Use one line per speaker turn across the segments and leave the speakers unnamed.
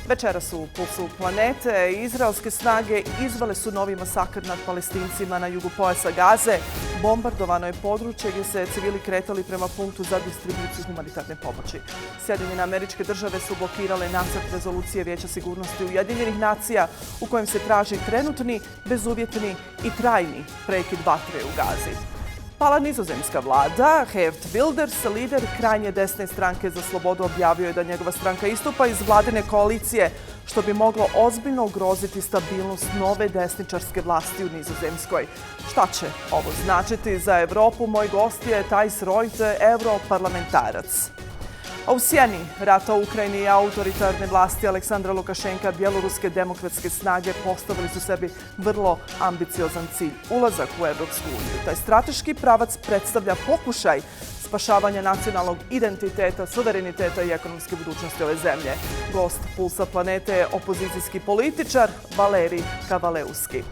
Večeras u Pulsu planete izraelske snage izvele su novi masakr nad Palestincima na jugu pojasa Gaze. Bombardovano je područje gdje se civili kretali prema punktu za distribuciju humanitarne pomoći. Sjedinjene Američke Države su blokirale nacrt rezolucije Vijeća sigurnosti Ujedinjenih nacija u kojem se traži trenutni, bezuvjetni i trajni prekid vatre u Gazi. Pala nizozemska vlada, Geert Wilders, lider krajnje desne stranke za slobodu, objavio je da njegova stranka istupa iz vladine koalicije, što bi moglo ozbiljno ugroziti stabilnost nove desničarske vlasti u Nizozemskoj. Šta će ovo značiti za Evropu? Moj gost je Thijs Royt, europarlamentarac. A u sjeni rata u Ukrajini i autoritarne vlasti Aleksandra Lukašenka, bjeloruske demokratske snage postavili su sebi vrlo ambiciozan cilj – ulazak u Evropsku uniju. Taj strateški pravac predstavlja pokušaj spašavanja nacionalnog identiteta, suvereniteta i ekonomske budućnosti ove zemlje. Gost Pulsa planete je opozicijski političar Valery Kavalevski.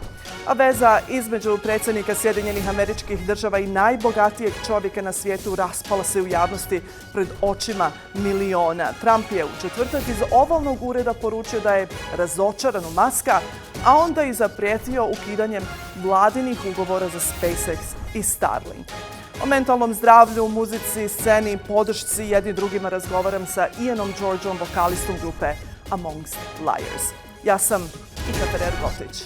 A veza između predsjednika Sjedinjenih Američkih Država i najbogatijeg čovjeka na svijetu raspala se u javnosti pred očima miliona. Trump je u četvrtak iz ovalnog ureda poručio da je razočaran u Muska, a onda i zaprijetio ukidanjem vladinih ugovora za SpaceX i Starlink. O mentalnom zdravlju, muzici, sceni, podršci jedni drugima razgovaram sa Ianom Georgeom, vokalistom grupe Amongst Liars. Ja sam Ikater Ergotić.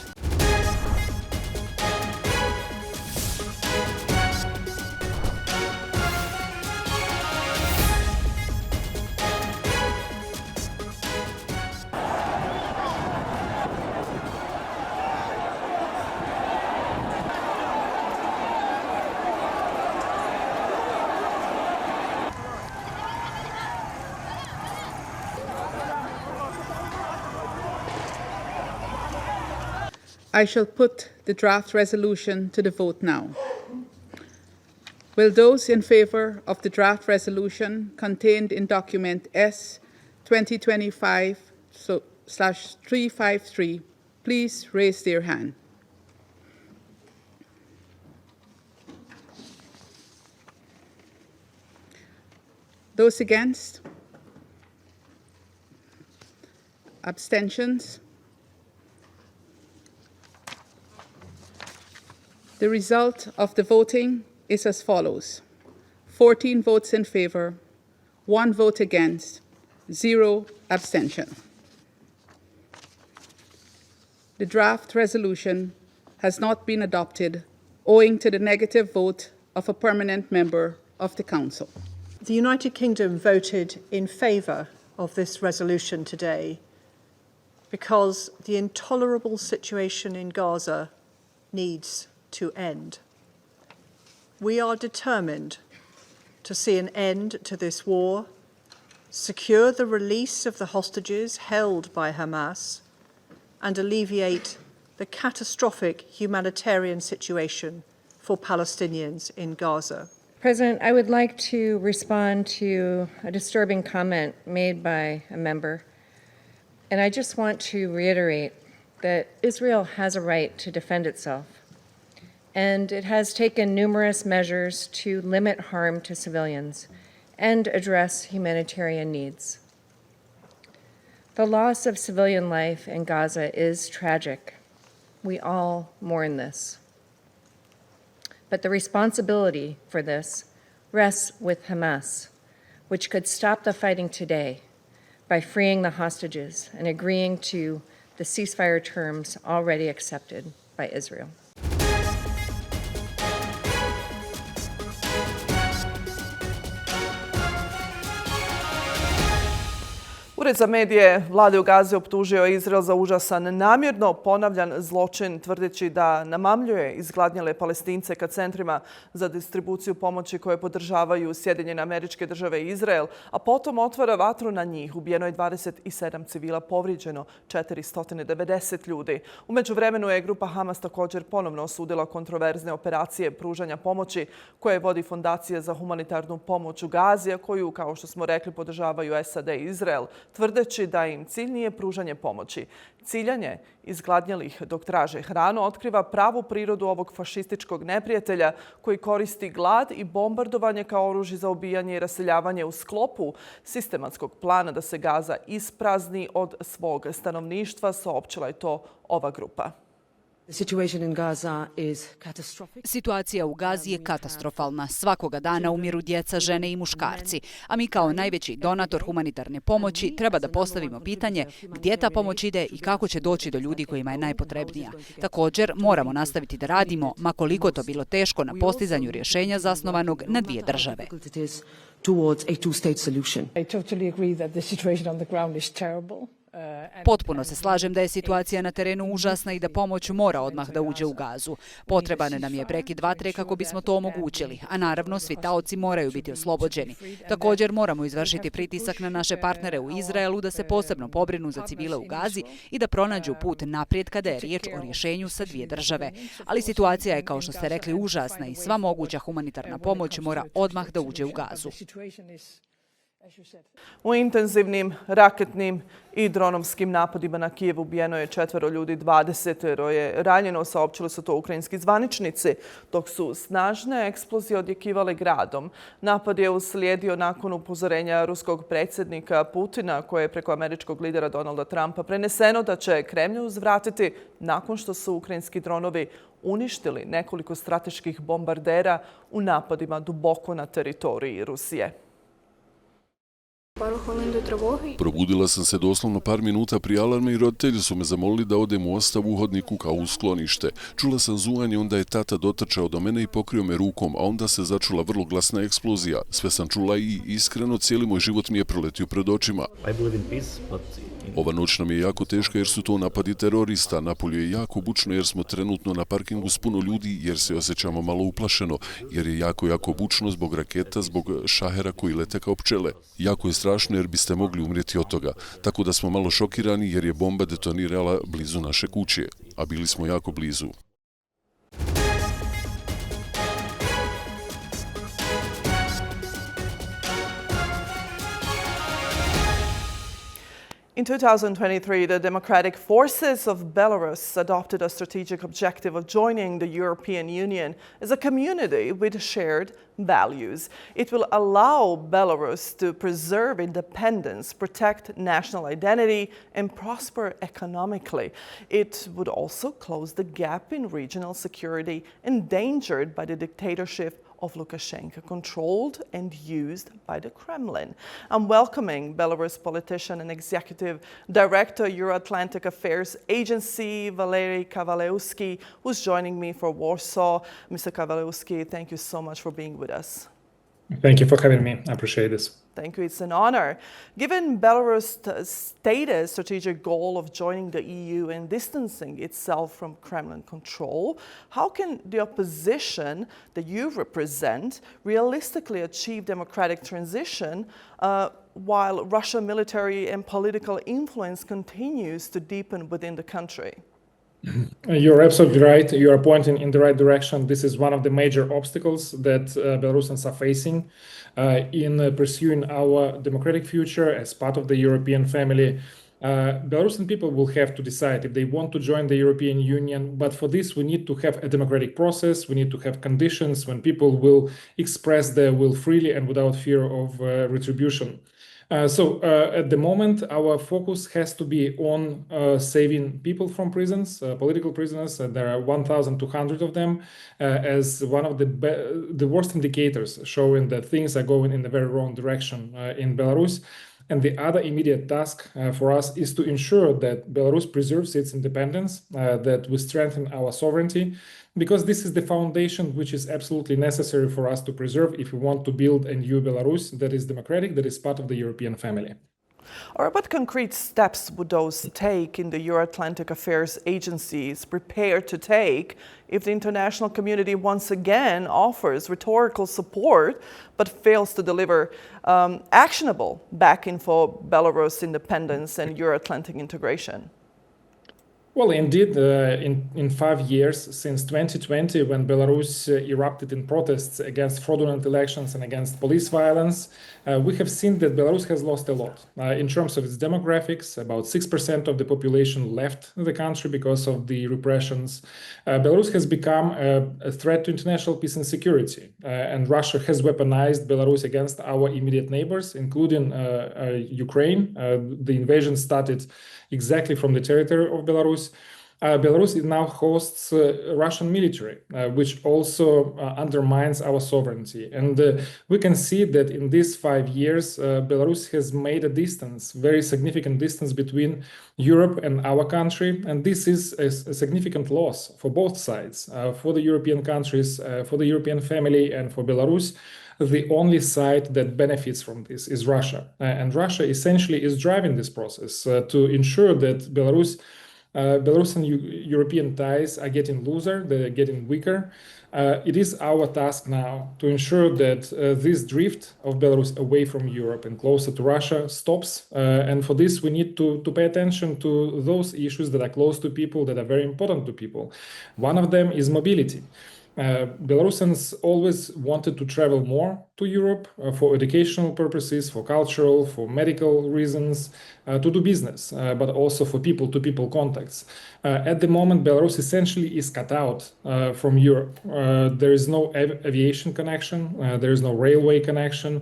I shall put the draft resolution to the vote now. Will those in favour of the draft resolution contained in document S 2025/353 please raise their hand? Those against? Abstentions? The result of the voting is as follows: 14 votes in favour, 1 vote against, 0 abstention. The draft resolution has not been adopted owing to the negative vote of a permanent member of the Council.
The United Kingdom voted in favour of this resolution today because the intolerable situation in Gaza needs to end. We are determined to see an end to this war, secure the release of the hostages held by Hamas, and alleviate the catastrophic humanitarian situation for Palestinians in Gaza.
President, I would like to respond to a disturbing comment made by a member. And I just want to reiterate that Israel has a right to defend itself. And it has taken numerous measures to limit harm to civilians and address humanitarian needs. The loss of civilian life in Gaza is tragic. We all mourn this. But the responsibility for this rests with Hamas, which could stop the fighting today by freeing the hostages and agreeing to the ceasefire terms already accepted by Israel.
Ured za medije vlade u Gazi optužio je Izrael za užasan, namjerno ponavljan zločin, tvrdeći da namamljuje izgladnjele Palestince ka centrima za distribuciju pomoći koje podržavaju Sjedinjene Američke Države i Izrael, a potom otvara vatru na njih. Ubijeno je 27 civila, povrijeđeno 490 ljudi. U međuvremenu je grupa Hamas također ponovno osudila kontroverzne operacije pružanja pomoći koje vodi Fondacija za humanitarnu pomoć u Gazi, a koju, kao što smo rekli, podržavaju SAD i Izrael. tvrdeći da im cilj nije pružanje pomoći. Ciljanje izgladnjelih dok traže hranu otkriva pravu prirodu ovog fašističkog neprijatelja koji koristi glad i bombardovanje kao oružje za ubijanje i raseljavanje u sklopu sistematskog plana da se Gaza isprazni od svog stanovništva, saopćila je to ova grupa.
Situacija u Gazi je katastrofalna. Svakoga dana umiru djeca, žene i muškarci. A mi kao najveći donator humanitarne pomoći treba da postavimo pitanje gdje ta pomoć ide i kako će doći do ljudi kojima je najpotrebnija. Također moramo nastaviti da radimo, ma koliko to bilo teško, na postizanju rješenja zasnovanog na dvije države. Potpuno se slažem da je situacija na terenu užasna i da pomoć mora odmah da uđe u Gazu. Potreban nam je prekid vatre kako bismo to omogućili, a naravno svi taoci moraju biti oslobođeni. Također moramo izvršiti pritisak na naše partnere u Izraelu da se posebno pobrinu za civile u Gazi i da pronađu put naprijed kada je riječ o rješenju sa dvije države. Ali situacija je, kao što ste rekli, užasna i sva moguća humanitarna pomoć mora odmah da uđe u Gazu.
U intenzivnim raketnim i dronovskim napadima na Kijev ubijeno je 4 ljudi, 20 je ranjeno, saopćili su to ukrajinski zvaničnici, dok su snažne eksplozije odjekivale gradom. Napad je uslijedio nakon upozorenja ruskog predsjednika Putina, koje je preko američkog lidera Donalda Trumpa preneseno da će Kremlj uzvratiti nakon što su ukrajinski dronovi uništili nekoliko strateških bombardera u napadima duboko na teritoriji Rusije.
Probudila sam se doslovno par minuta prije alarma i roditelji su me zamolili da odem u ostav u hodniku kao u sklonište. Čula sam zujanje, onda je tata dotrčao do mene i pokrio me rukom, a onda se začula vrlo glasna eksplozija. Sve sam čula i iskreno cijeli moj život mi je proletio pred očima. Ova noć nam je jako teška jer su to napadi terorista. Napolje je jako bučno jer smo trenutno na parkingu s puno ljudi jer se osjećamo malo uplašeno, jer je jako bučno zbog raketa, zbog šahera koji lete kao pčele. Jako je strašno jer biste mogli umrijeti od toga. Tako da smo malo šokirani jer je bomba detonirala blizu naše kuće, a bili smo jako blizu.
In 2023, the democratic forces of Belarus adopted a strategic objective of joining the European Union as a community with shared values. It will allow Belarus to preserve independence, protect national identity, and prosper economically. It would also close the gap in regional security endangered by the dictatorship of Lukashenka, controlled and used by the Kremlin. I'm welcoming Belarus politician and executive director, Euro-Atlantic Affairs Agency, Valery Kavalevski, who's joining me from Warsaw. Mr. Kavalevski, thank you so much for being with us.
Thank you for having me. I appreciate this.
Thank you. It's an honor. Given Belarus' stated strategic goal of joining the EU and distancing itself from Kremlin control, how can the opposition that you represent realistically achieve democratic transition while Russian military and political influence continues to deepen within the country?
You're absolutely right. You are pointing in the right direction. This is one of the major obstacles that Belarusians are facing in pursuing our democratic future as part of the European family. Belarusian people will have to decide if they want to join the European Union, but for this we need to have a democratic process. We need to have conditions when people will express their will freely and without fear of retribution. So at the moment, our focus has to be on saving people from prisons, political prisoners. There are 1,200 of them, as one of the worst indicators showing that things are going in the very wrong direction in Belarus. And the other immediate task for us is to ensure that Belarus preserves its independence, that we strengthen our sovereignty, because this is the foundation which is absolutely necessary for us to preserve if we want to build a new Belarus that is democratic, that is part of the European family.
Or what concrete steps would those take in the Euro-Atlantic Affairs agencies prepared to take if the international community once again offers rhetorical support but fails to deliver actionable backing for Belarus independence and Euro-Atlantic integration?
Well, indeed, in 5 years, since 2020, when Belarus erupted in protests against fraudulent elections and against police violence, we have seen that Belarus has lost a lot. In terms of its demographics, about 6% of the population left the country because of the repressions. Belarus has become a threat to international peace and security, and Russia has weaponized Belarus against our immediate neighbors, including Ukraine. The invasion started exactly from the territory of Belarus. Belarus now hosts Russian military, which also undermines our sovereignty. And we can see that in these 5 years, Belarus has made a distance, very significant distance between Europe and our country. And this is a significant loss for both sides, for the European countries, for the European family, and for Belarus. The only side that benefits from this is Russia. And Russia essentially is driving this process to ensure that Belarusian European ties are getting looser, they're getting weaker. It is our task now to ensure that this drift of Belarus away from Europe and closer to Russia stops. And for this, we need to pay attention to those issues that are close to people, that are very important to people. One of them is mobility. Belarusians always wanted to travel more to Europe for educational purposes, for cultural, for medical reasons, to do business, but also for people-to-people contacts. At the moment, Belarus essentially is cut out from Europe. There is no aviation connection, there is no railway connection.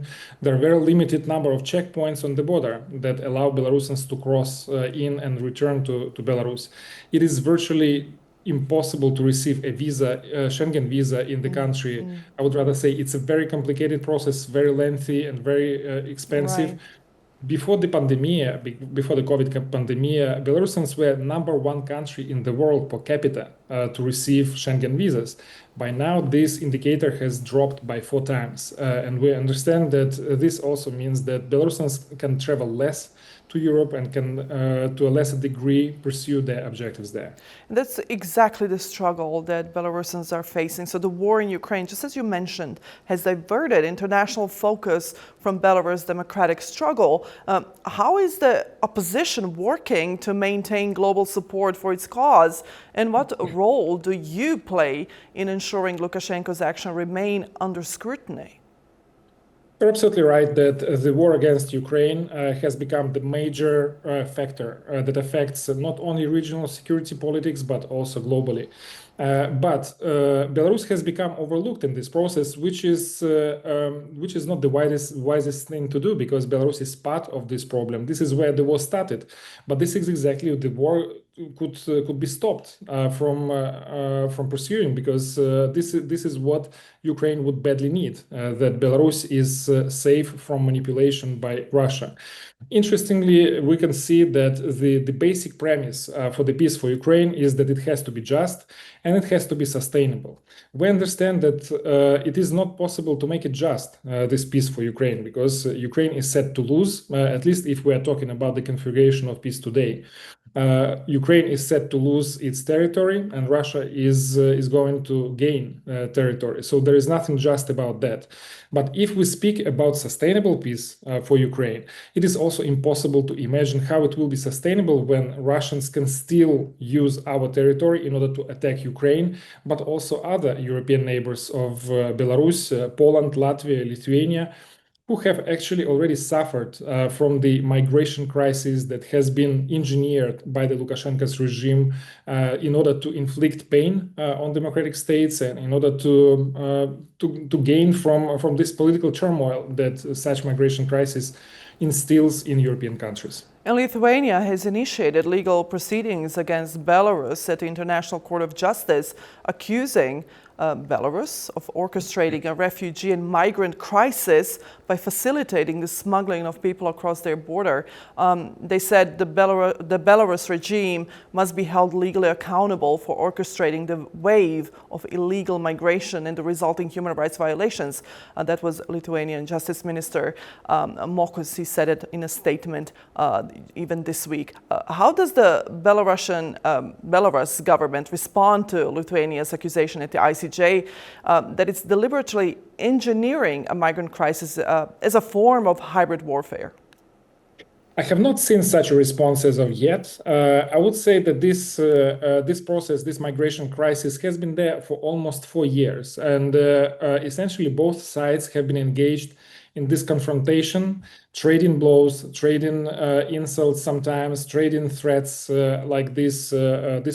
There are very limited number of checkpoints on the border that allow Belarusians to cross in and return to Belarus. It is virtually impossible to receive a visa, Schengen visa in the country. I would rather say it's a very complicated process, very lengthy and very expensive. Right. Before the COVID pandemic, Belarusians were #1 country in the world per capita to receive Schengen visas. By now, this indicator has dropped by 4 times. And we understand that this also means that Belarusians can travel less to Europe and can, to a lesser degree, pursue their objectives there.
That's exactly the struggle that Belarusians are facing. So the war in Ukraine, just as you mentioned, has diverted international focus from Belarus' democratic struggle. How is the opposition working to maintain global support for its cause? And what role do you play in ensuring Lukashenko's actions remain under scrutiny?
You're absolutely right that the war against Ukraine has become the major factor that affects not only regional security politics, but also globally. But Belarus has become overlooked in this process, which is not the wisest thing to do, because Belarus is part of this problem. This is where the war started. But this is exactly the war could be stopped from pursuing, because this is what Ukraine would badly need, that Belarus is safe from manipulation by Russia. Interestingly, we can see that the basic premise for the peace for Ukraine is that it has to be just and it has to be sustainable. We understand that it is not possible to make it just, this peace for Ukraine, because Ukraine is set to lose, at least if we are talking about the configuration of peace today. Ukraine is set to lose its territory, and Russia is going to gain territory. So there is nothing just about that. But if we speak about sustainable peace for Ukraine, it is also impossible to imagine how it will be sustainable when Russians can still use our territory in order to attack Ukraine, but also other European neighbors of Belarus, Poland, Latvia, Lithuania, who have actually already suffered from the migration crisis that has been engineered by the Lukashenko's regime in order to inflict pain on democratic states and in order to gain from this political turmoil that such migration crisis instills in European countries.
And Lithuania has initiated legal proceedings against Belarus at the International Court of Justice, accusing Belarus of orchestrating a refugee and migrant crisis by facilitating the smuggling of people across their border. They said the Belarus regime must be held legally accountable for orchestrating the wave of illegal migration and the resulting human rights violations. That was Lithuanian Justice Minister Mokus. He said it in a statement even this week. How does the Belarus government respond to Lithuania's accusation at the ICJ that it's deliberately engineering a migrant crisis as a form of hybrid warfare?
I have not seen such a response as of yet. I would say that this process, this migration crisis, has been there for almost 4 years, and essentially both sides have been engaged in this confrontation, trading blows, trading insults, sometimes trading threats, like this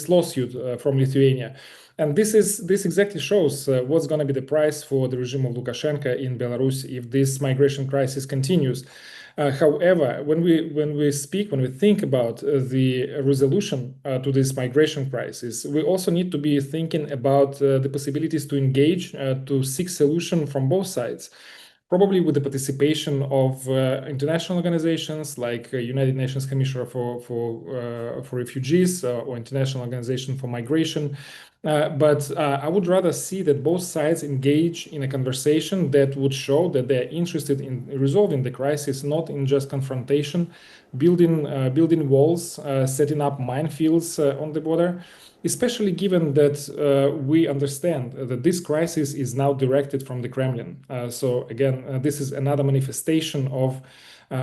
lawsuit from Lithuania. And this exactly shows what's going to be the price for the regime of Lukashenko in Belarus if this migration crisis continues. However, when we think about the resolution to this migration crisis, we also need to be thinking about the possibilities to engage, to seek solution from both sides, probably with the participation of international organizations like United Nations Commissioner for Refugees or International Organization for Migration. But I would rather see that both sides engage in a conversation that would show that they're interested in resolving the crisis, not in just confrontation, building walls, setting up minefields on the border, especially given that we understand that this crisis is now directed from the Kremlin. So again, this is another manifestation of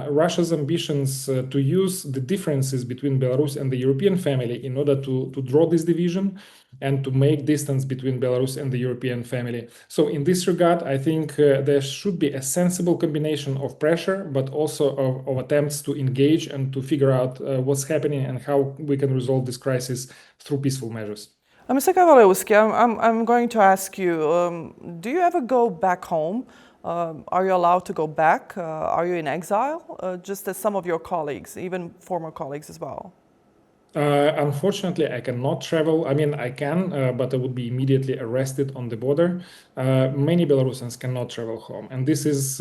Russia's ambitions to use the differences between Belarus and the European family in order to draw this division and to make distance between Belarus and the European family. So in this regard, I think there should be a sensible combination of pressure, but also of attempts to engage and to figure out what's happening and how we can resolve this crisis through peaceful measures.
Mr. Kavalevski, I'm going to ask you, do you ever go back home? Are you allowed to go back? Are you in exile? Just as some of your colleagues, even former colleagues as well.
Unfortunately, I cannot travel. I mean, I can, but I would be immediately arrested on the border. Many Belarusians cannot travel home. And this is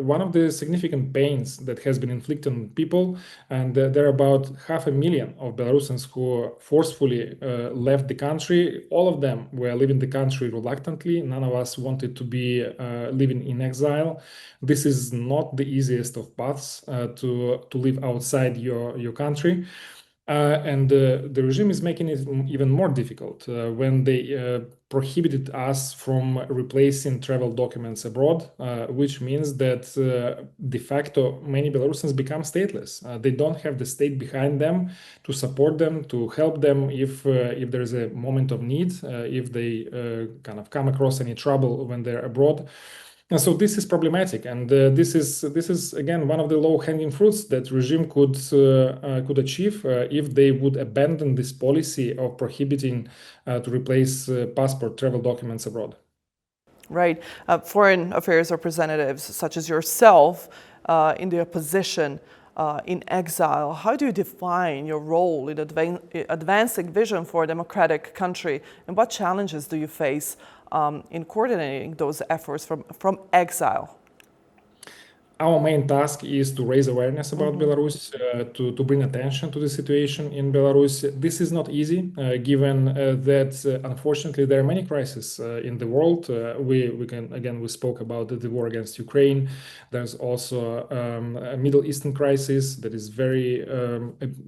one of the significant pains that has been inflicted on people. And there are about 500,000 of Belarusians who forcefully left the country. All of them were leaving the country reluctantly. None of us wanted to be living in exile. This is not the easiest of paths to live outside your country. And the regime is making it even more difficult when they prohibited us from replacing travel documents abroad, which means that de facto many Belarusians become stateless. They don't have the state behind them to support them, to help them if there is a moment of need, if they kind of come across any trouble when they're abroad. And so this is problematic, and this is again one of the low-hanging fruits that regime could achieve if they would abandon this policy of prohibiting to replace passport travel documents abroad.
Right. Foreign affairs representatives such as yourself in the opposition in exile, how do you define your role in advancing vision for a democratic country, and what challenges do you face in coordinating those efforts from exile?
Our main task is to raise awareness about Belarus, to bring attention to the situation in Belarus. This is not easy, given that unfortunately there are many crises in the world. We spoke about the war against Ukraine. There's also a Middle Eastern crisis that is very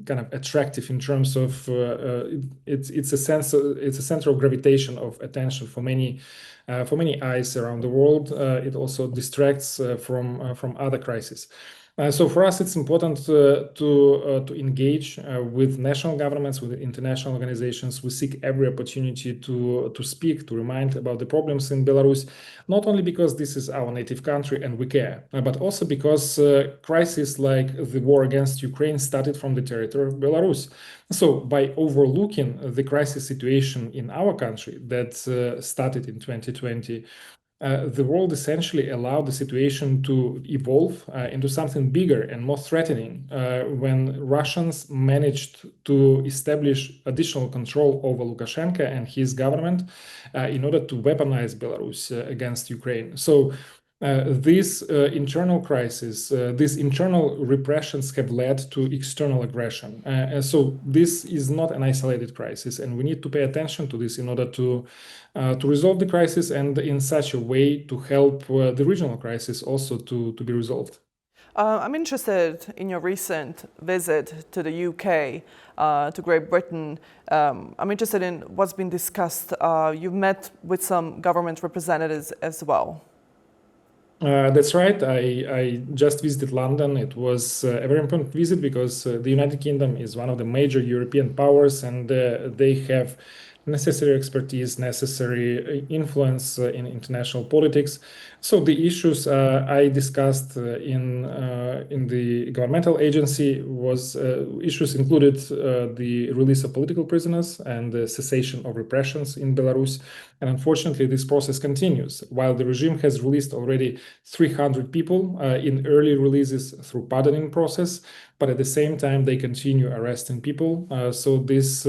kind of attractive in terms of it's a center of gravitation of attention for many eyes around the world. It also distracts from other crises. So for us, it's important to engage with national governments, with international organizations. We seek every opportunity to speak, to remind about the problems in Belarus, not only because this is our native country and we care, but also because crises like the war against Ukraine started from the territory of Belarus. So by overlooking the crisis situation in our country that started in 2020, the world essentially allowed the situation to evolve into something bigger and more threatening when Russians managed to establish additional control over Lukashenko and his government in order to weaponize Belarus against Ukraine. So this internal crisis, these internal repressions have led to external aggression. So this is not an isolated crisis, and we need to pay attention to this in order to resolve the crisis and in such a way to help the regional crisis also to be resolved.
I'm interested in your recent visit to the UK, to Great Britain. I'm interested in what's been discussed. You've met with some government representatives as well.
That's right. I just visited London. It was a very important visit because the United Kingdom is one of the major European powers, and they have necessary expertise, necessary influence in international politics. So the issues I discussed in the governmental agency was issues included the release of political prisoners and the cessation of repressions in Belarus. And unfortunately, this process continues. While the regime has released already 300 people in early releases through pardoning process, but at the same time, they continue arresting people. So this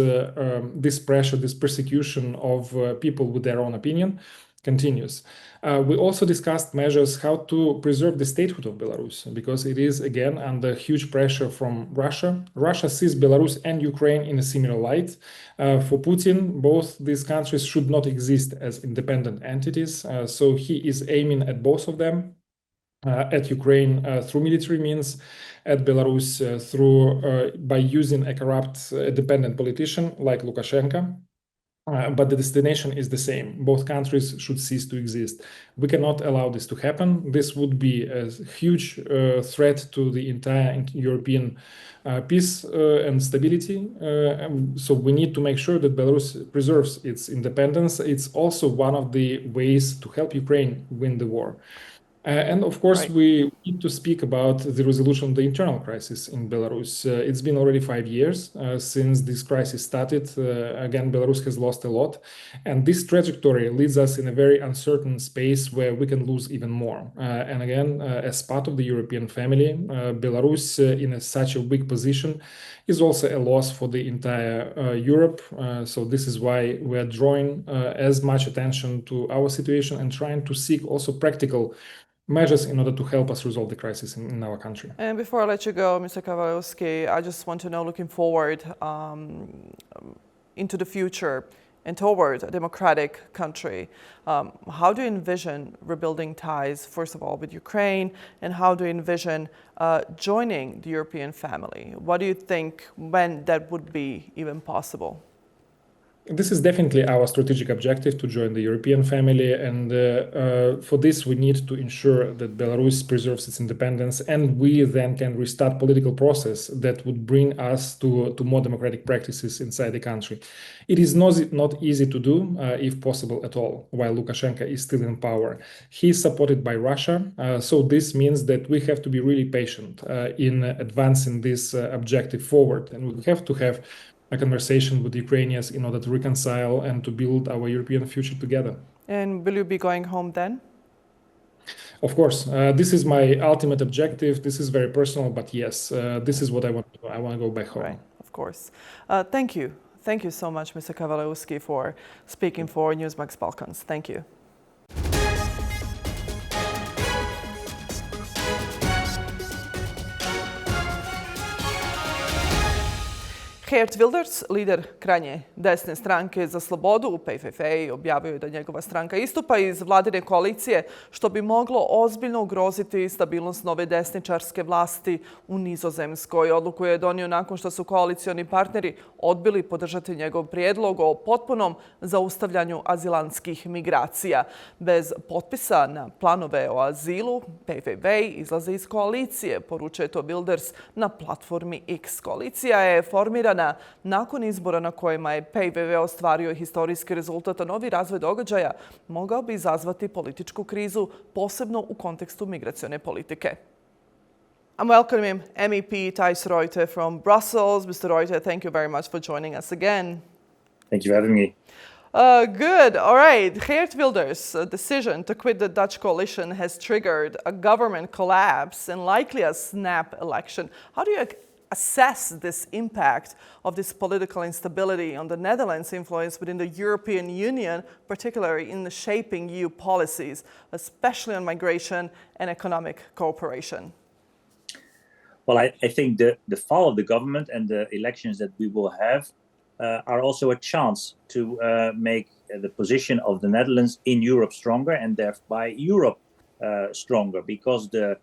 pressure, this persecution of people with their own opinion continues. We also discussed measures how to preserve the statehood of Belarus, because it is, again, under huge pressure from Russia. Russia sees Belarus and Ukraine in a similar light. For Putin, both these countries should not exist as independent entities. So he is aiming at both of them. At Ukraine through military means, at Belarus by using a corrupt, dependent politician like Lukashenka. But the destination is the same. Both countries should cease to exist. We cannot allow this to happen. This would be a huge threat to the entire European peace and stability. So we need to make sure that Belarus preserves its independence. It's also one of the ways to help Ukraine win the war. And of course, we need to speak about the resolution of the internal crisis in Belarus. It's been already 5 years since this crisis started. Again, Belarus has lost a lot. And this trajectory leads us in a very uncertain space where we can lose even more. And again, as part of the European family, Belarus in such a weak position is also a loss for the entire Europe. So this is why we are drawing as much attention to our situation and trying to seek also practical measures in order to help us resolve the crisis in our country.
And before I let you go, Mr. Kavalevski, I just want to know, looking forward into the future and toward a democratic country, how do you envision rebuilding ties, first of all, with Ukraine, and how do you envision joining the European family? What do you think when that would be even possible?
This is definitely our strategic objective, to join the European family, and for this we need to ensure that Belarus preserves its independence, and we then can restart political process that would bring us to more democratic practices inside the country. It is not easy to do, if possible at all, while Lukashenko is still in power. He is supported by Russia, so this means that we have to be really patient in advancing this objective forward, and we have to have a conversation with the Ukrainians in order to reconcile and to build our European future together.
And will you be going home then?
Of course, this is my ultimate objective. This is very personal, but yes, this is what I want to do. I want to go back home.
Right, of course. Thank you. Thank you so much, Mr. Kavalevski, for speaking for Newsmax Balkans. Thank you. Geert Wilders, lider krajnje desne stranke za slobodu, PVV, objavio je da njegova stranka istupa iz vladine koalicije, što bi moglo ozbiljno ugroziti stabilnost nove desničarske vlasti u Nizozemskoj. Odluku je donio nakon što su koalicioni partneri odbili podržati njegov prijedlog o potpunom zaustavljanju azilantskih migracija. Bez potpisa na planove o azilu, PVV izlaze iz koalicije, poručuje to Wilders na platformi X. Koalicija je formirana nakon izbora na kojima je PVV ostvario historijski rezultat, a novi razvoj događaja mogao bi izazvati političku krizu, posebno u kontekstu migracione politike. I'm welcoming MEP Thijs Reuter from Brussels. Mr. Reuter, thank you very much for joining us again.
Thank you for having me.
Good. All right. Geert Wilders' decision to quit the Dutch coalition has triggered a government collapse and likely a snap election. How do you assess this impact of this political instability on the Netherlands' influence within the European Union, particularly in the shaping EU policies, especially on migration and economic cooperation?
Well, I think the fall of the government and the elections that we will have are also a chance to make the position of the Netherlands in Europe stronger, and thereby Europe stronger, because the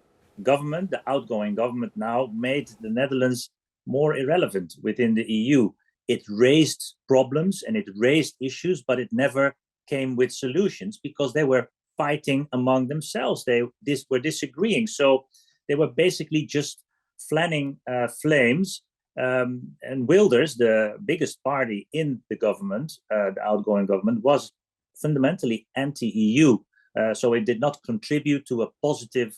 government, the outgoing government now, made the Netherlands more irrelevant within the EU. It raised problems and it raised issues, but it never came with solutions because they were fighting among themselves. They were disagreeing. So they were basically just fanning flames. And Wilders, the biggest party in the government, the outgoing government, was fundamentally anti-EU. So it did not contribute to a positive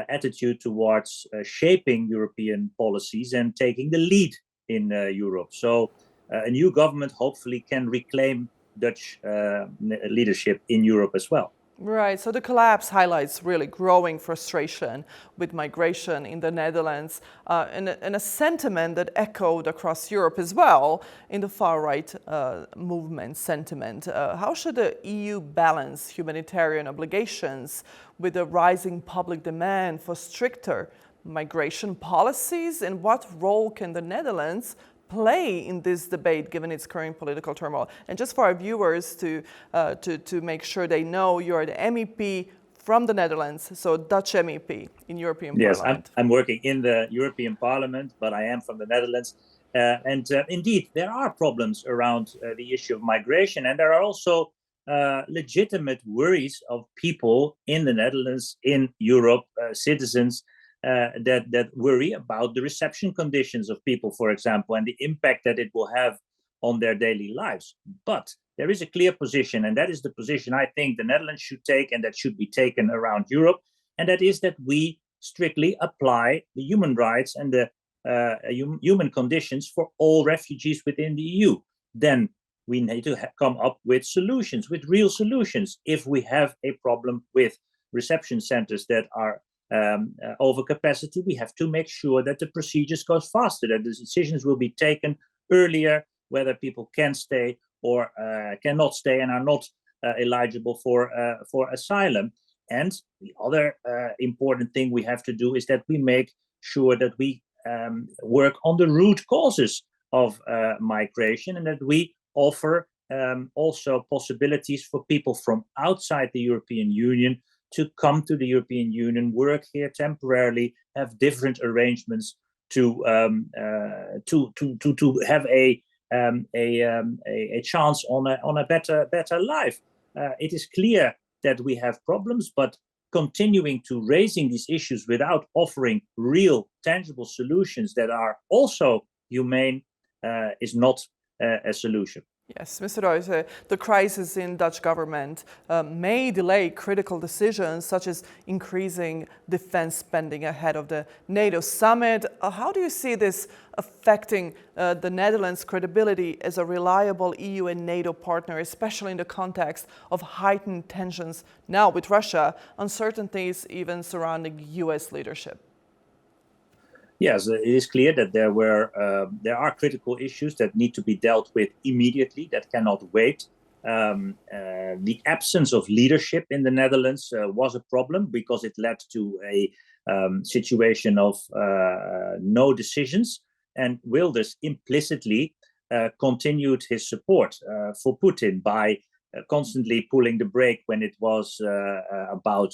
attitude towards shaping European policies and taking the lead in Europe. So a new government hopefully can reclaim Dutch leadership in Europe as well.
Right, so the collapse highlights really growing frustration with migration in the Netherlands and a sentiment that echoed across Europe as well in the far-right movement sentiment. How should the EU balance humanitarian obligations with the rising public demand for stricter migration policies? And what role can the Netherlands play in this debate given its current political turmoil? And just for our viewers to make sure they know, you're the MEP from the Netherlands, so Dutch MEP in European Parliament.
Yes, I'm working in the European Parliament, but I am from the Netherlands. Indeed, there are problems around the issue of migration, and there are also legitimate worries of people in the Netherlands, in Europe, citizens that worry about the reception conditions of people, for example, and the impact that it will have on their daily lives. But there is a clear position, and that is the position I think the Netherlands should take and that should be taken around Europe, and that is that we strictly apply the human rights and the human conditions for all refugees within the EU. Then we need to come up with solutions, with real solutions. If we have a problem with reception centers that are over capacity, we have to make sure that the procedures go faster, that the decisions will be taken earlier, whether people can stay or cannot stay and are not eligible for asylum. And the other important thing we have to do is that we make sure that we work on the root causes of migration, and that we offer also possibilities for people from outside the European Union to come to the European Union, work here temporarily, have different arrangements to have a chance on a better life. It is clear that we have problems, but continuing to raising these issues without offering real, tangible solutions that are also humane is not a solution.
Yes, Mr. Royce, the crisis in Dutch government may delay critical decisions such as increasing defense spending ahead of the NATO summit. How do you see this affecting the Netherlands' credibility as a reliable EU and NATO partner, especially in the context of heightened tensions now with Russia, uncertainties even surrounding US leadership?
Yes, it is clear that there are critical issues that need to be dealt with immediately, that cannot wait. The absence of leadership in the Netherlands was a problem because it led to a situation of no decisions. And Wilders implicitly continued his support for Putin by constantly pulling the brake when it was about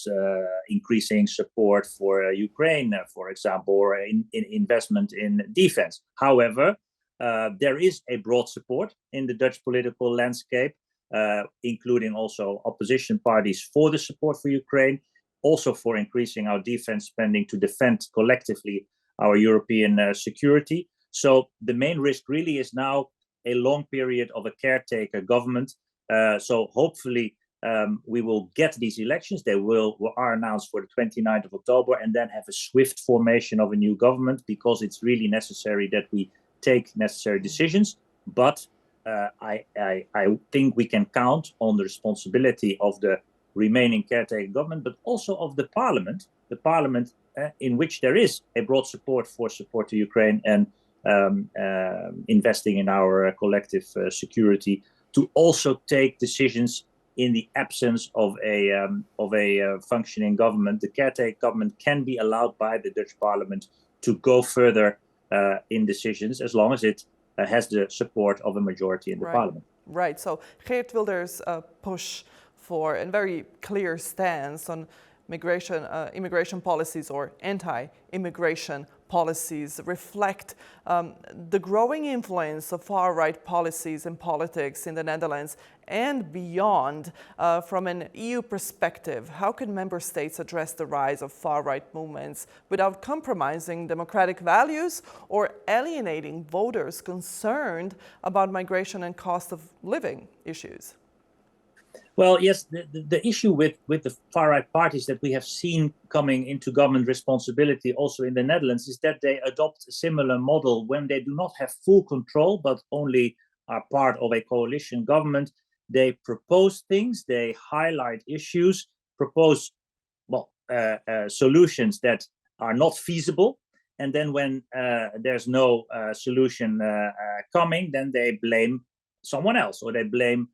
increasing support for Ukraine, for example, or in investment in defense. However, there is a broad support in the Dutch political landscape, including also opposition parties for the support for Ukraine, also for increasing our defense spending to defend collectively our European security. So the main risk really is now a long period of a caretaker government. So hopefully we will get these elections. They are announced for the 29th of October, and then have a swift formation of a new government, because it's really necessary that we take necessary decisions. But I think we can count on the responsibility of the remaining caretaker government, but also of the parliament in which there is a broad support to Ukraine and investing in our collective security, to also take decisions in the absence of a functioning government. The caretaker government can be allowed by the Dutch parliament to go further in decisions, as long as it has the support of a majority in the parliament.
Right. So Geert Wilders' push for a very clear stance on immigration policies or anti-immigration policies reflect the growing influence of far-right policies and politics in the Netherlands and beyond? From an EU perspective, how can member states address the rise of far-right movements without compromising democratic values or alienating voters concerned about migration and cost of living issues?
Well, yes, the issue with the far-right parties that we have seen coming into government responsibility also in the Netherlands is that they adopt a similar model when they do not have full control, but only are part of a coalition government. They propose things, they highlight issues, propose solutions that are not feasible. And then when there's no solution coming, then they blame someone else or they blame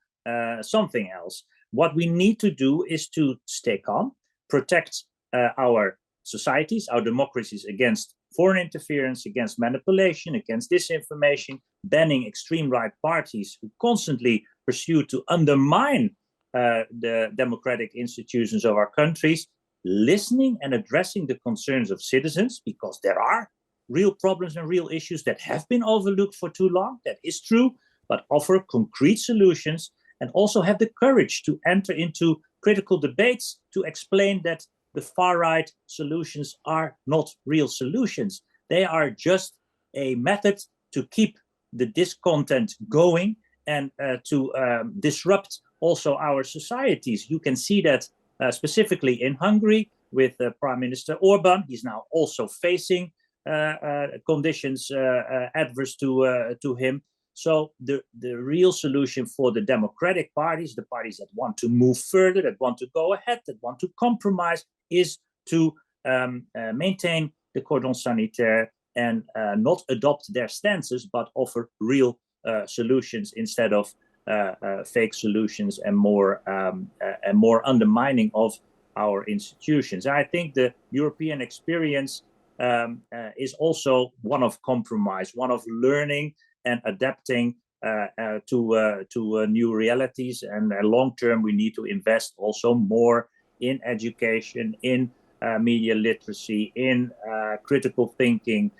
something else. What we need to do is to stay calm, protect our societies, our democracies against foreign interference, against manipulation, against disinformation, banning extreme right parties who constantly pursue to undermine the democratic institutions of our countries, listening and addressing the concerns of citizens, because there are real problems and real issues that have been overlooked for too long. That is true, but offer concrete solutions and also have the courage to enter into critical debates to explain that the far-right solutions are not real solutions. They are just a method to keep the discontent going and to disrupt also our societies. You can see that specifically in Hungary with Prime Minister Orban. He's now also facing conditions adverse to him. So the real solution for the democratic parties, the parties that want to move further, that want to go ahead, that want to compromise, is to maintain the cordon sanitaire and not adopt their stances, but offer real solutions instead of fake solutions and more undermining of our institutions. And I think the European experience is also one of compromise, one of learning and adapting to new realities. And long term, we need to invest also more in education, in media literacy, in critical thinking,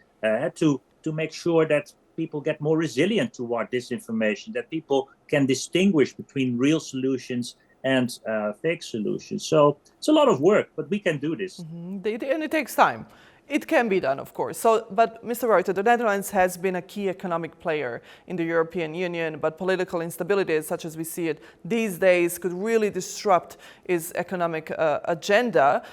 to make sure that people get more resilient toward disinformation, that people can distinguish between real solutions and fake solutions. So it's a lot of work, but we can do this.
Mm-hmm. And it takes time. It can be done, of course. But Mr. Reuter, the Netherlands has been a key economic player in the European Union, but political instability, such as we see it these days, could really disrupt its economic agenda.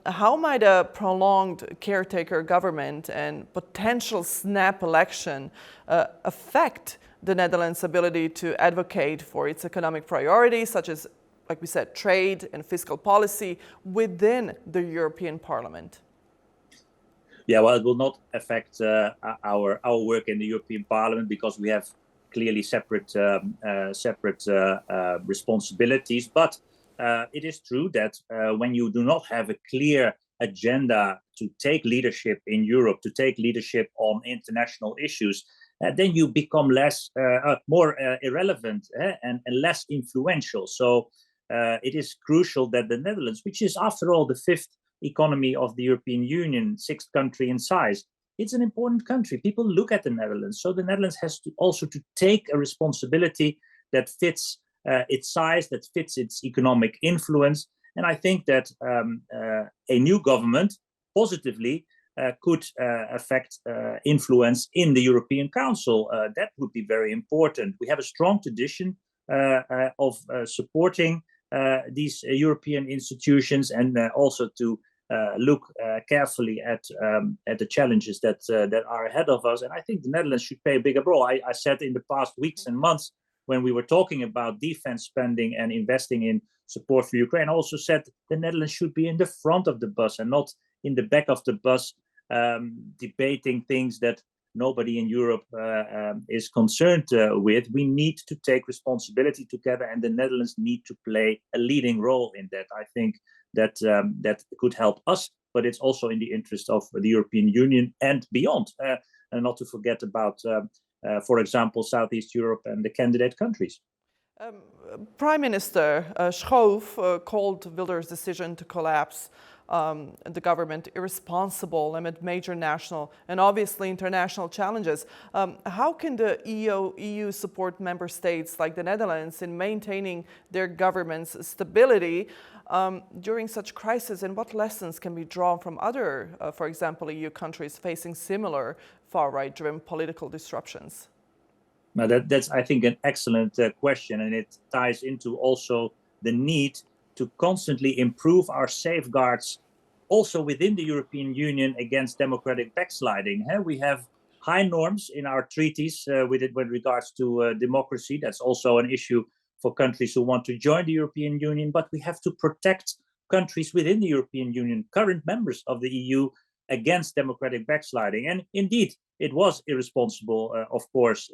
How might a prolonged caretaker government and potential snap election affect the Netherlands' ability to advocate for its economic priorities, such as, like we said, trade and fiscal policy within the European Parliament?
Yeah, well, it will not affect our work in the European Parliament because we have clearly separate responsibilities. But it is true that when you do not have a clear agenda to take leadership in Europe, to take leadership on international issues, then you become more irrelevant and less influential. So it is crucial that the Netherlands, which is after all the fifth economy of the European Union, sixth country in size, it's an important country. People look at the Netherlands. So the Netherlands has to also to take a responsibility that fits its size, that fits its economic influence. And I think that a new government positively could affect influence in the European Council. That would be very important. We have a strong tradition of supporting these European institutions and also to look carefully at the challenges that are ahead of us. And I think the Netherlands should play a bigger role. I said in the past weeks and months when we were talking about defense spending and investing in support for Ukraine, I also said the Netherlands should be in the front of the bus and not in the back of the bus debating things that nobody in Europe is concerned with. We need to take responsibility together, and the Netherlands need to play a leading role in that. I think that that could help us, but it's also in the interest of the European Union and beyond. And not to forget about, for example, Southeast Europe and the candidate countries.
Prime Minister Schoof called Wilders' decision to collapse the government irresponsible amid major national and obviously international challenges. How can the EU support member states like the Netherlands in maintaining their government's stability during such crisis, and what lessons can be drawn from other, for example, EU countries facing similar far-right driven political disruptions?
Now that's, I think, an excellent question, and it ties into also the need to constantly improve our safeguards also within the European Union against democratic backsliding. We have high norms in our treaties with regards to democracy. That's also an issue for countries who want to join the European Union, but we have to protect countries within the European Union, current members of the EU, against democratic backsliding. And indeed, it was irresponsible, of course,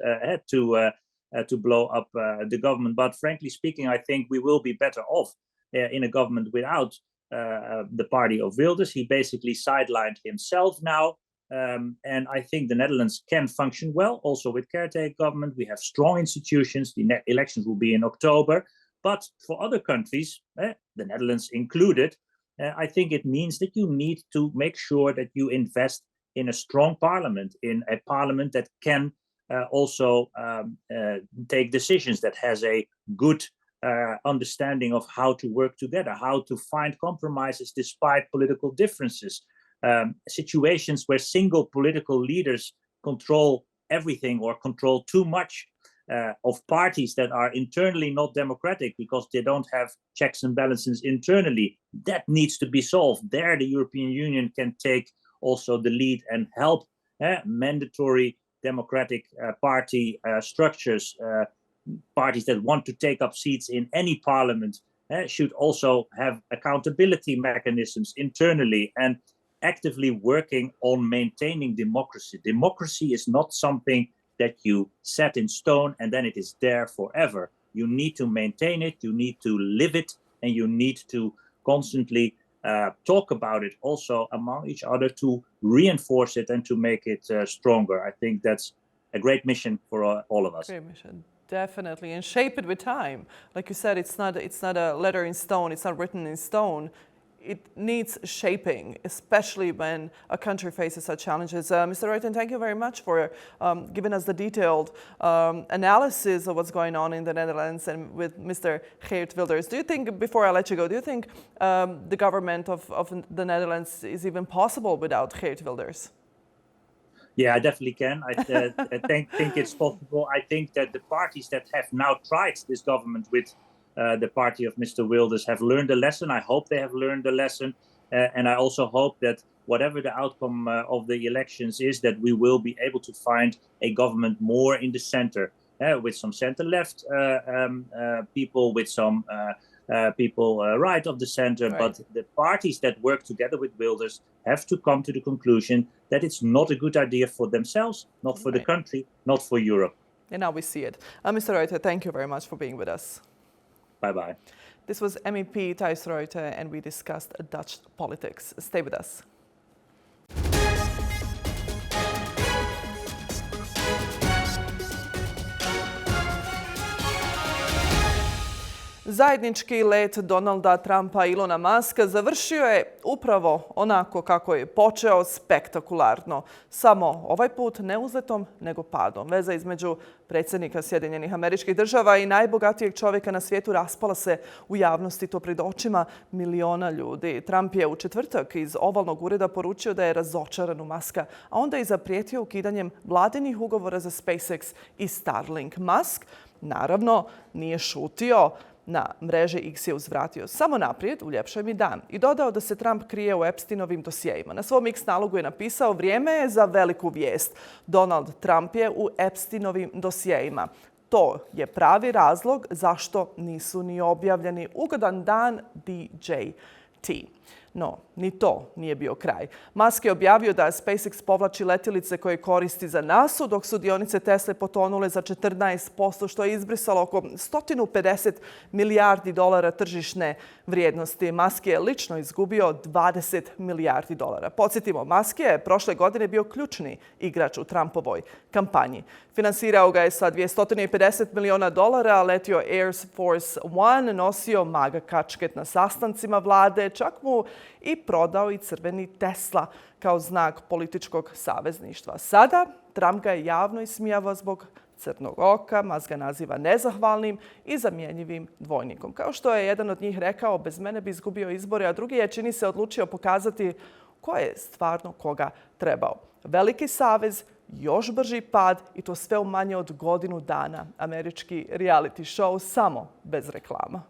to blow up the government. But frankly speaking, I think we will be better off in a government without the party of Wilders. He basically sidelined himself now. And I think the Netherlands can function well, also with caretaker government. We have strong institutions. The elections will be in October. But for other countries, the Netherlands included, I think it means that you need to make sure that you invest in a strong parliament, in a parliament that can also take decisions, that has a good understanding of how to work together, how to find compromises despite political differences. Situations where single political leaders control everything or control too much of parties that are internally not democratic because they don't have checks and balances internally, that needs to be solved. There, the European Union can take also the lead and help mandatory democratic party structures. Parties that want to take up seats in any parliament should also have accountability mechanisms internally and actively working on maintaining democracy. Democracy is not something that you set in stone and then it is there forever. You need to maintain it, you need to live it, and you need to constantly talk about it also among each other to reinforce it and to make it stronger. I think that's a great mission for all of us.
Great mission. Definitely, and shape it with time. Like you said, it's not a letter in stone, it's not written in stone. It needs shaping, especially when a country faces such challenges. Mr. Reuten, thank you very much for giving us the detailed analysis of what's going on in the Netherlands and with Mr. Geert Wilders. Do you think, before I let you go, do you think the government of the Netherlands is even possible without Geert Wilders?
Yeah, I definitely can. I think it's possible. I think that the parties that have now tried this government with the party of Mr. Wilders have learned a lesson. I hope they have learned a lesson. And I also hope that whatever the outcome of the elections is, that we will be able to find a government more in the center, with some center-left people, with some people right of the center. Right. But the parties that work together with Wilders have to come to the conclusion that it's not a good idea for themselves, not for the country, not for Europe.
And now we see it. Mr. Reuter, thank you very much for being with us.
Bye-bye.
This was MEP Thijs Reuter, and we discussed Dutch politics. Stay with us. Zajednički let Donalda Trumpa i Elona Muska završio je upravo onako kako je počeo, spektakularno. Samo ovaj put ne uzletom, nego padom. Veza između predsjednika Sjedinjenih Američkih Država i najbogatijeg čovjeka na svijetu raspala se u javnosti, to pred očima miliona ljudi. Trump je u četvrtak iz ovalnog ureda poručio da je razočaran u Muska, a onda i zaprijetio ukidanjem vladinih ugovora za SpaceX i Starlink. Musk, naravno, nije šutio. Na mreži X je uzvratio samo naprijed, uljepšaj mi dan, i dodao da se Trump krije u Epsteinovim dosijejima. Na svom X nalogu je napisao: vrijeme je za veliku vijest. Donald Trump je u Epsteinovim dosijejima. To je pravi razlog zašto nisu ni objavljeni. Ugodan dan, DJT. No, ni to nije bio kraj. Musk je objavio da SpaceX povlači letjelice koje koristi za NASA, dok su dionice Tesle potonule za 14%, što je izbrisalo oko 150 milijardi dolara tržišne vrijednosti. Musk je lično izgubio 20 milijardi dolara. Podsjetimo, Musk je prošle godine bio ključni igrač u Trumpovoj kampanji. Finansirao ga je sa 250 miliona dolara, letio Air Force One, nosio maga kačket na sastancima vlade, čak mu Balkanu i prodao i crveni Tesla kao znak političkog savezništva. Sada Trump ga je javno ismijava zbog crnog oka, Musk ga naziva nezahvalnim i zamjenjivim dvojnikom. Kao što je jedan od njih rekao, bez mene bi izgubio izbore, a drugi je, čini se, odlučio pokazati ko je stvarno koga trebao. Veliki savez, još brži pad i to sve u manje od godinu dana. Američki reality show samo bez reklama.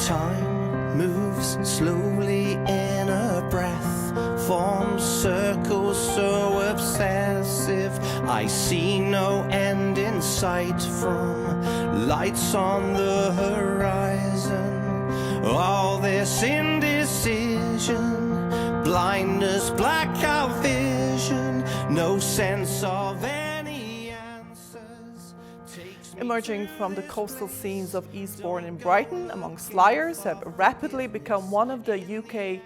Time moves slowly in a breath, forms circles so obsessive. I see no end in sight from lights on the horizon. All this indecision, blindness, blackout vision, no sense of any answers.
Emerging from the coastal scenes of Eastbourne and Brighton, Amongst Liars have rapidly become one of the UK's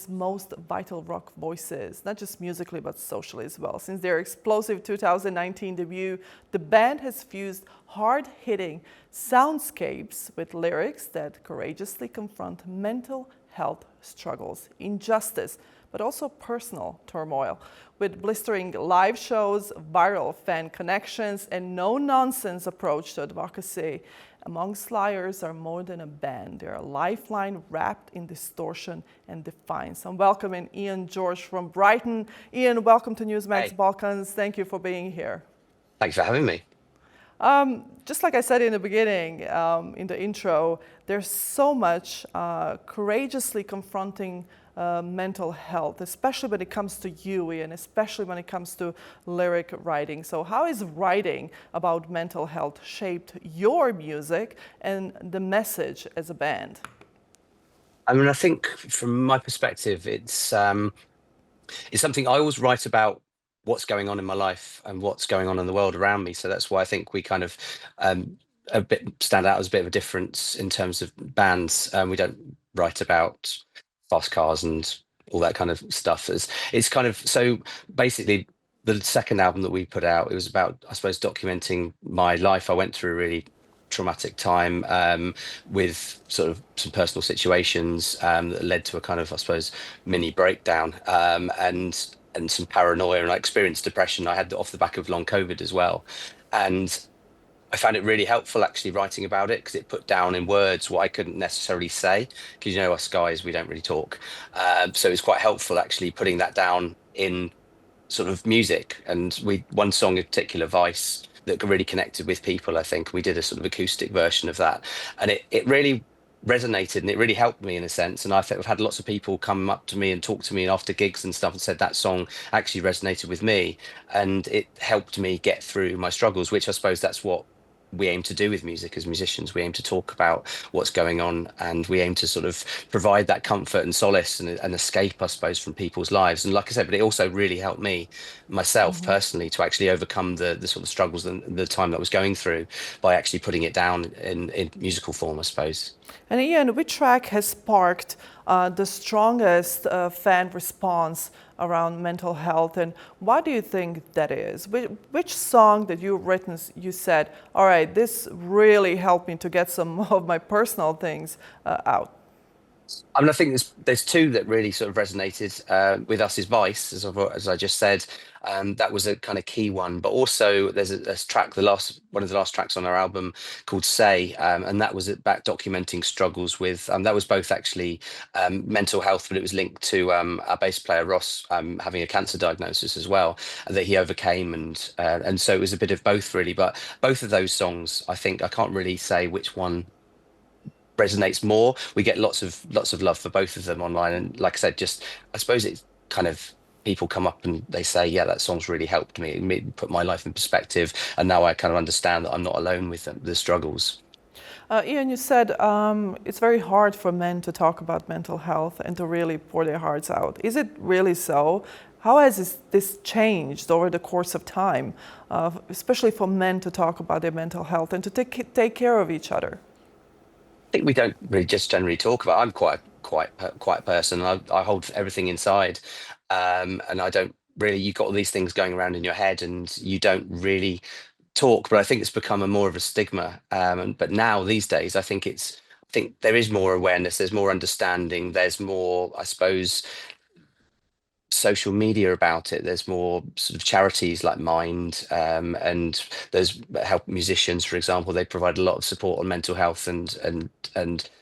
most vital rock voices, not just musically but socially as well. Since their explosive 2019 debut, the band has fused hard-hitting soundscapes with lyrics that courageously confront mental health struggles, injustice, but also personal turmoil. With blistering live shows, viral fan connections, and no-nonsense approach to advocacy, Amongst Liars are more than a band. They're a lifeline wrapped in distortion and defiance. I'm welcoming Ian George from Brighton. Ian, welcome to Newsmax Balkans. Thank you for being here.
Thanks for having me.
Just like I said in the beginning, in the intro, there's so much courageously confronting mental health, especially when it comes to you, and especially when it comes to lyric writing. So how has writing about mental health shaped your music and the message as a band?
I mean, I think from my perspective, it's something I always write about what's going on in my life and what's going on in the world around me. So that's why I think we kind of a bit stand out as a bit of a difference in terms of bands. We don't write about fast cars and all that kind of stuff. It's kind of, so basically the second album that we put out, it was about, I suppose, documenting my life. I went through a really traumatic time with sort of some personal situations that led to a kind of, I suppose, mini breakdown and some paranoia, and I experienced depression. I had off the back of long COVID as well. And I found it really helpful actually writing about it because it put down in words what I couldn't necessarily say, because you know us guys, we don't really talk. So it's quite helpful actually putting that down in sort of music. And one song in particular, Vice, that really connected with people, I think. We did a sort of acoustic version of that. And it really resonated and it really helped me in a sense. And I've had lots of people come up to me and talk to me after gigs and stuff and said that song actually resonated with me. And it helped me get through my struggles, which I suppose that's what we aim to do with music as musicians. We aim to talk about what's going on, and we aim to sort of provide that comfort and solace and escape, I suppose, from people's lives. And like I said, but it also really helped me myself personally to actually overcome the sort of struggles and the time that I was going through by actually putting it down in musical form, I suppose.
And Ian, which track has sparked the strongest fan response around mental health, and why do you think that is? Which song that you've written, you said, all right, this really helped me to get some of my personal things out?
I mean, I think there's two that really sort of resonated with us. Is Vice, as I just said. That was a kind of key one. But also there's a track, one of the last tracks on our album called Say, and that was about documenting struggles with, that was both actually mental health, but it was linked to our bass player Ross having a cancer diagnosis as well, that he overcame. And so it was a bit of both really. But both of those songs, I think, I can't really say which one resonates more. We get lots of love for both of them online, and like I said, just I suppose it's kind of people come up and they say, yeah, that song's really helped me. It put my life in perspective, and now I kind of understand that I'm not alone with the struggles.
Ian, you said it's very hard for men to talk about mental health and to really pour their hearts out. Is it really so? How has this changed over the course of time, especially for men to talk about their mental health and to take care of each other?
I think we don't really just generally talk about. I'm quite a person. I hold everything inside, and I don't really. You've got all these things going around in your head, and you don't really talk. But I think it's become a more of a stigma. But now these days, I think there is more awareness. There's more understanding. There's more, I suppose, social media about it. There's more sort of charities like Mind, and there's help musicians, for example. They provide a lot of support on mental health and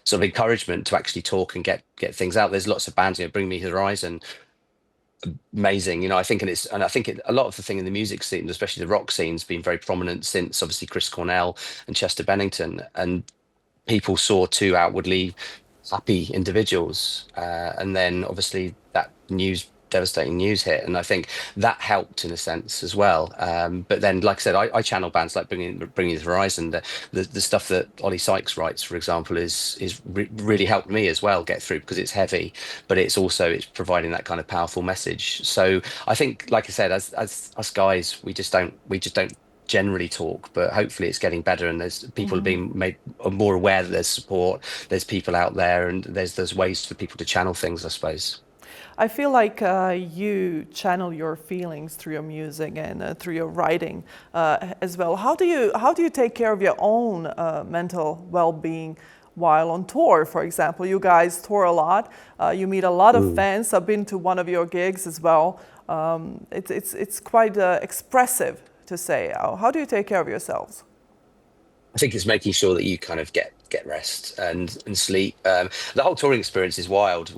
sort of encouragement to actually talk and get things out. There's lots of bands, Bring Me Horizon, amazing. I think a lot of the thing in the music scene, especially the rock scene, has been very prominent since obviously Chris Cornell and Chester Bennington, and people saw two outwardly happy individuals, and then obviously that devastating news hit, and I think that helped in a sense as well. But then, like I said, I channel bands like Bringing the Horizon. The stuff that Ollie Sykes writes, for example, is really helped me as well get through, because it's heavy, but it's providing that kind of powerful message. So I think, like I said, as us guys, we just don't generally talk, but hopefully it's getting better, and there's people being made more aware that there's support, there's people out there, and there's ways for people to channel things, I suppose.
I feel like you channel your feelings through your music and through your writing as well. How do you take care of your own mental well-being while on tour? For example, you guys tour a lot. You meet a lot of fans. I've been to one of your gigs as well. It's quite expressive, to say. How do you take care of yourselves?
I think it's making sure that you kind of get rest and sleep. The whole touring experience is wild.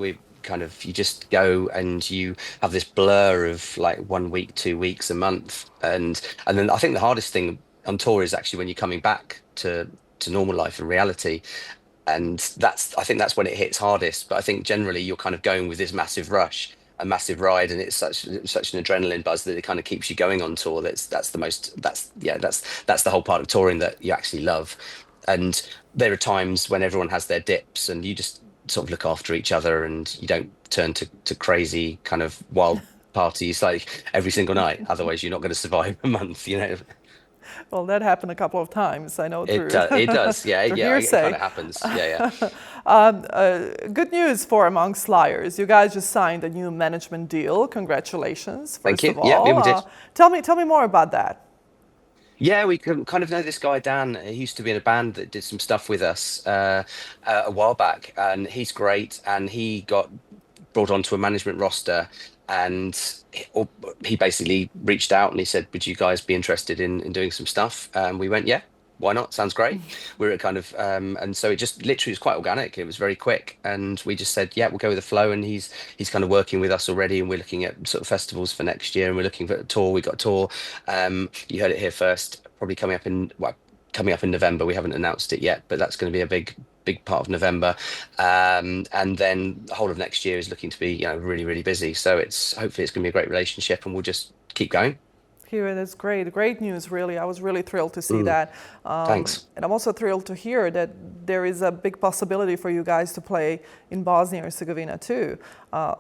You just go and you have this blur of like 1 week, 2 weeks, a month, and then I think the hardest thing on tour is actually when you're coming back to normal life and reality, and I think that's when it hits hardest. But I think generally you're kind of going with this massive rush, a massive ride, and it's such an adrenaline buzz that it kind of keeps you going on tour. That's the whole part of touring that you actually love. And there are times when everyone has their dips, and you just sort of look after each other, and you don't turn to crazy kind of wild parties like every single night. Otherwise you're not going to survive a month,
Well, that happened a couple of times, I know.
It does, yeah. It kind of happens, yeah.
Good news for Amongst Liars. You guys just signed a new management deal. Congratulations,
Thank you.
of all.
Yeah, we did.
Tell me more about that.
Yeah, we kind of know this guy, Dan. He used to be in a band that did some stuff with us a while back, and he's great. And he got brought onto a management roster, and he basically reached out and he said, would you guys be interested in doing some stuff? And we went, yeah, why not? Sounds great. We were kind of, and so it just literally was quite organic. It was very quick. And we just said, yeah, we'll go with the flow. And he's kind of working with us already. And we're looking at sort of festivals for next year. And we're looking for a tour. We got a tour. You heard it here first, probably coming up in November. We haven't announced it yet, but that's going to be a big part of November. And then the whole of next year is looking to be, really, really busy. So hopefully it's going to be a great relationship, and we'll just keep going.
Here, that's great news, really. I was really thrilled to see that.
Thanks.
And I'm also thrilled to hear that there is a big possibility for you guys to play in Bosnia and Herzegovina too.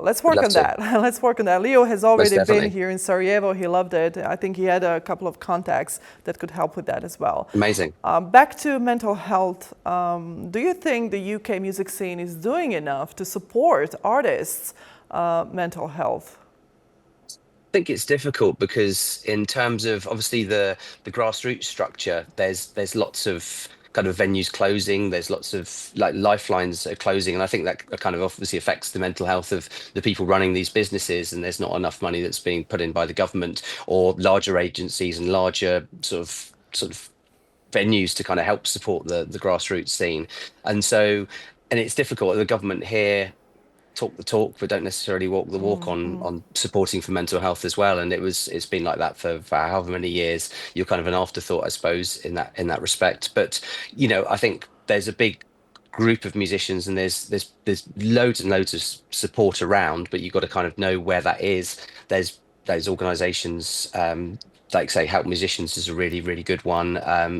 Let's work on that. Let's work on that. Leo has already been here in Sarajevo. He loved it. I think he had a couple of contacts that could help with that as well.
Amazing.
Back to mental health. Do you think the UK music scene is doing enough to support artists' mental health?
I think it's difficult because in terms of obviously the grassroots structure, there's lots of kind of venues closing, there's lots of like lifelines are closing, and I think that kind of obviously affects the mental health of the people running these businesses, and there's not enough money that's being put in by the government or larger agencies and larger sort of venues to kind of help support the grassroots scene. And it's difficult. The government here talk the talk but don't necessarily walk the walk on supporting for mental health as well, and it's been like that for however many years. You're kind of an afterthought, I suppose, in that respect. But I think there's a big group of musicians, and there's loads and loads of support around, but you've got to kind of know where that is. There's organizations like say Help Musicians is a really, really good one.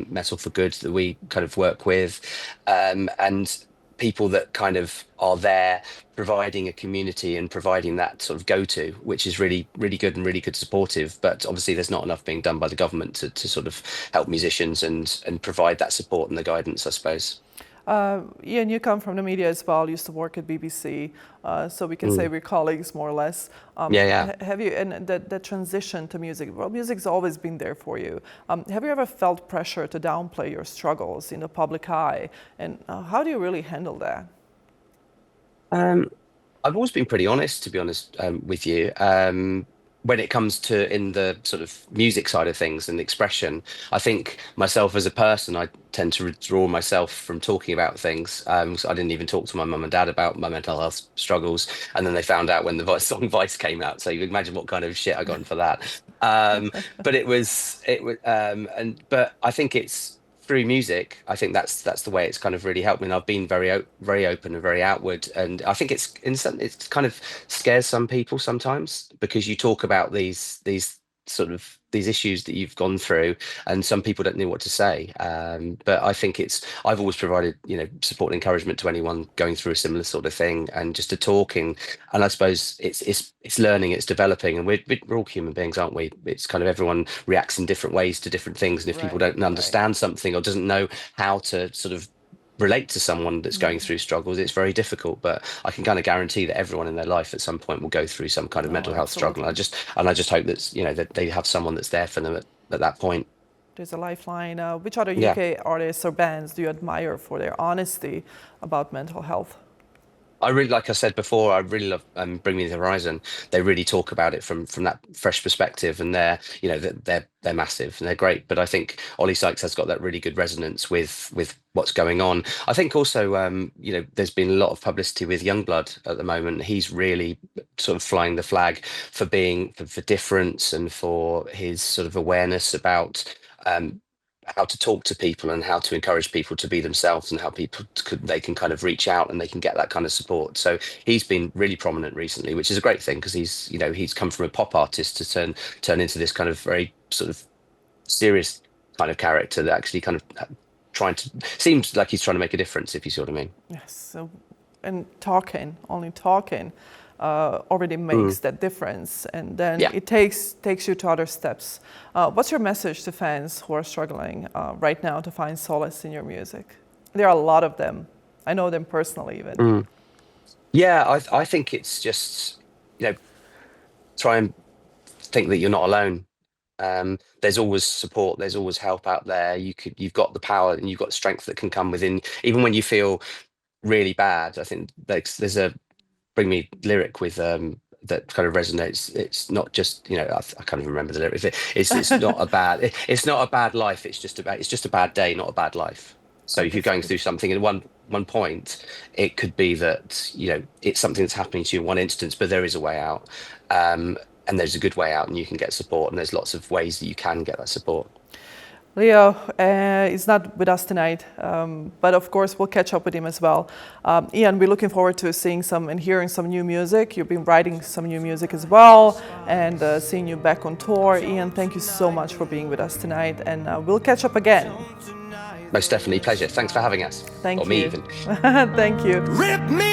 Metal for Good that we kind of work with, and people that kind of are there providing a community and providing that sort of go-to, which is really, really good and really good supportive. But obviously there's not enough being done by the government to sort of help musicians and provide that support and the guidance, I suppose.
Ian, you come from the media as well, used to work at BBC, so we can say we're colleagues more or less. Have you, and the transition to music, well, music's always been there for you. Have you ever felt pressure to downplay your struggles in the public eye? And how do you really handle that?
I've always been pretty honest, to be honest with you. When it comes to in the sort of music side of things and expression, I think myself as a person, I tend to withdraw myself from talking about things. So I didn't even talk to my mum and dad about my mental health struggles, and then they found out when the song Vice came out. So you imagine what kind of shit I got for that. But I think it's through music. I think that's the way it's kind of really helped me. And I've been very open and very outward. And I think it's kind of scares some people sometimes, because you talk about these issues that you've gone through, and some people don't know what to say. But I think I've always provided, support and encouragement to anyone going through a similar sort of thing, and just a talking. And I suppose it's learning, it's developing, and we're all human beings, aren't we? It's kind of everyone reacts in different ways to different things, and if people don't understand something or doesn't know how to sort of relate to someone that's going through struggles, it's very difficult. But I can kind of guarantee that everyone in their life at some point will go through some kind of mental health struggle. And I just hope that that they have someone that's there for them at that point.
There's a lifeline. Which other UK artists or bands do you admire for their honesty about mental health?
I really, like I said before, I really love Bring Me the Horizon. They really talk about it from that fresh perspective, and they're massive and they're great. But I think Ollie Sykes has got that really good resonance with what's going on. I think also, there's been a lot of publicity with Youngblood at the moment. He's really sort of flying the flag for being for difference, and for his sort of awareness about how to talk to people and how to encourage people to be themselves, and how they can kind of reach out and they can get that kind of support. So he's been really prominent recently, which is a great thing, because he's come from a pop artist to turn into this kind of very sort of serious kind of character that actually kind of seems like he's trying to make a difference, if you see what I mean.
Yes, and only talking already makes that difference, and then it takes you to other steps. What's your message to fans who are struggling right now to find solace in your music? There are a lot of them. I know them personally even.
Yeah, I think it's just, try and think that you're not alone. There's always support, there's always help out there. You've got the power and you've got strength that can come within, even when you feel really bad. I think there's a Bring Me lyric with that kind of resonates. It's not just, I can't even remember the lyric. It's not a bad. It's not a bad life. It's just a bad day, not a bad life. So if you're going through something at one point, it could be that it's something that's happening to you in one instance, but there is a way out, and there's a good way out, and you can get support, and there's lots of ways that you can get that support.
Leo is not with us tonight, but of course we'll catch up with him as well. Ian, we're looking forward to seeing and hearing some new music. You've been writing some new music as well, and seeing you back on tour. Ian, thank you so much for being with us tonight, and we'll catch up again.
Most definitely, pleasure. Thanks for having us.
Thank you.
Or me even.
Thank you.
Rip me